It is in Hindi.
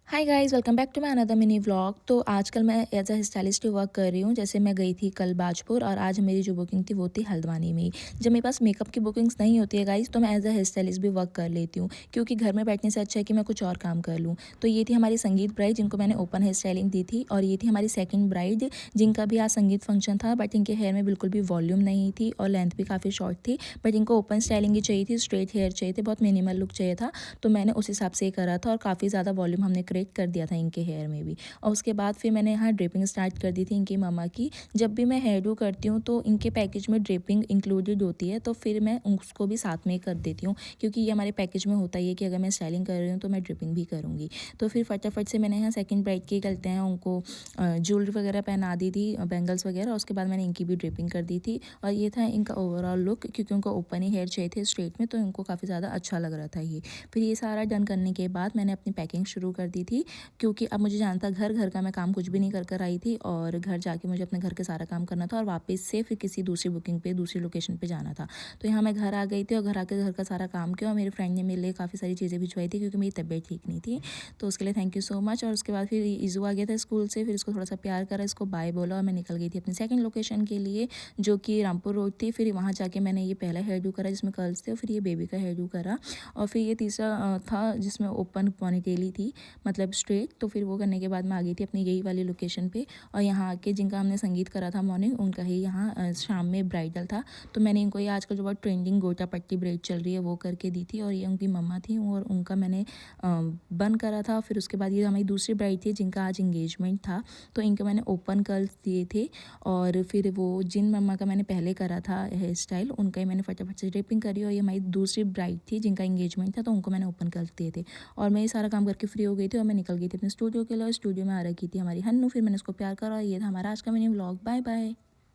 Hi guys, welcome back to my another mini vlog. तो आजकल मैं एज अ स्टाइलिस्ट वर्क कर रही हूँ। जैसे मैं गई थी कल बाजपुर और आज मेरी जो बुकिंग थी वो थी हल्द्वानी में ही। जब मेरे पास मेकअप की बुकिंग्स नहीं होती है गाइस, तो मैं एज अ हेयर स्टाइलिस्ट भी वर्क कर लेती हूँ, क्योंकि घर में बैठने से अच्छा है कि मैं कुछ और काम कर लूँ। तो ये थी हमारी संगीत ब्राइड जिनको मैंने ओपन हेयर स्टाइलिंग दी थी, और ये थी हमारी सेकेंड ब्राइड जिनका भी आज संगीत फंक्शन था, बट इनके हेयर में बिल्कुल भी वॉल्यूम नहीं थी और लेंथ भी काफ़ी शॉर्ट थी। बट इनको ओपन स्टाइलिंग ही चाहिए थी, स्ट्रेट हेयर चाहिए थे, बहुत मिनिमल लुक चाहिए था। तो मैंने उस हिसाब से करा था और काफ़ी ज़्यादा वॉल्यूम हमने क्रिएट कर दिया था इनके हेयर में भी। और उसके बाद फिर मैंने यहाँ ड्रेपिंग स्टार्ट कर दी थी इनकी मम्मा की। जब भी मैं हेयर डू करती हूँ तो इनके पैकेज में ड्रेपिंग इंक्लूडेड होती है, तो फिर मैं उसको भी साथ में कर देती हूँ, क्योंकि ये हमारे पैकेज में होता ही है कि अगर मैं स्टाइलिंग कर रही हूँ तो मैं ड्रिपिंग भी करूँगी। तो फिर फटाफट से मैंने यहाँ सेकंड ब्राइड के करते हैं उनको ज्वेलरी वगैरह पहना दी थी, बैंगल्स वगैरह। उसके बाद मैंने इनकी भी ड्रिपिंग कर दी थी, और ये था इनका ओवरऑल लुक, क्योंकि उनको ओपन ही हेयर चाहिए थे स्ट्रेट में, तो इनको काफ़ी ज़्यादा अच्छा लग रहा था ये। फिर ये सारा डन करने के बाद मैंने अपनी पैकिंग शुरू कर दी थी, क्योंकि अब मुझे जानता घर घर का मैं काम कुछ भी नहीं कर कर आई थी, और घर जाके मुझे अपने घर के सारा काम करना था और वापस से फिर किसी दूसरी बुकिंग पे दूसरी लोकेशन पे जाना था। तो यहाँ मैं घर आ गई थी और घर आके घर का सारा काम किया, और मेरे फ्रेंड ने मेरे लिए काफ़ी सारी चीज़ें भिजवाई थी, क्योंकि मेरी तबीयत ठीक नहीं थी। तो उसके लिए थैंक यू सो मच। और उसके बाद फिर ईज़ू आ गया था स्कूल से, फिर इसको थोड़ा सा प्यार करा, इसको बाय बोला, और मैं निकल गई थी अपनी सेकंड लोकेशन के लिए, जो कि रामपुर रोड थी। फिर वहाँ जाके मैंने ये पहला हेयर डू करा जिसमें कर्ल्स थे, और फिर ये बेबी का हेयर डू करा, और फिर ये तीसरा था जिसमें ओपन पोनीटेल थी, मतलब स्ट्रेट। तो फिर वो करने के बाद मैं आ गई थी अपनी यही वाली लोकेशन पे, और यहाँ आके जिनका हमने संगीत करा था मॉर्निंग, उनका ही यहाँ शाम में ब्राइडल था। तो मैंने इनको ये आजकल जो बहुत ट्रेंडिंग गोटा पट्टी ब्रेड चल रही है वो करके दी थी, और ये उनकी मम्मा थी और उनका मैंने बन करा था। फिर उसके बाद ये हमारी दूसरी ब्राइड थी जिनका आज इंगेजमेंट था, तो इनके मैंने ओपन कर्ल्स दिए थे। और फिर वो जिन मम्मा का मैंने पहले करा था हेयर स्टाइल, उनका ही मैंने फटाफट से ड्रिपिंग करी, और ये हमारी दूसरी ब्राइड थी जिनका इंगेजमेंट था, तो उनको मैंने ओपन कर्ल्स दिए थे। और मैं ये सारा काम करके फ्री हो गई थी, और मैं निकल गई थी अपने स्टूडियो के लिए। स्टूडियो में आ रखी थी हमारी हन्नू, फिर मैंने उसको प्यार करा, और ये था हमारा आज का मिनी व्लॉग। Bye bye.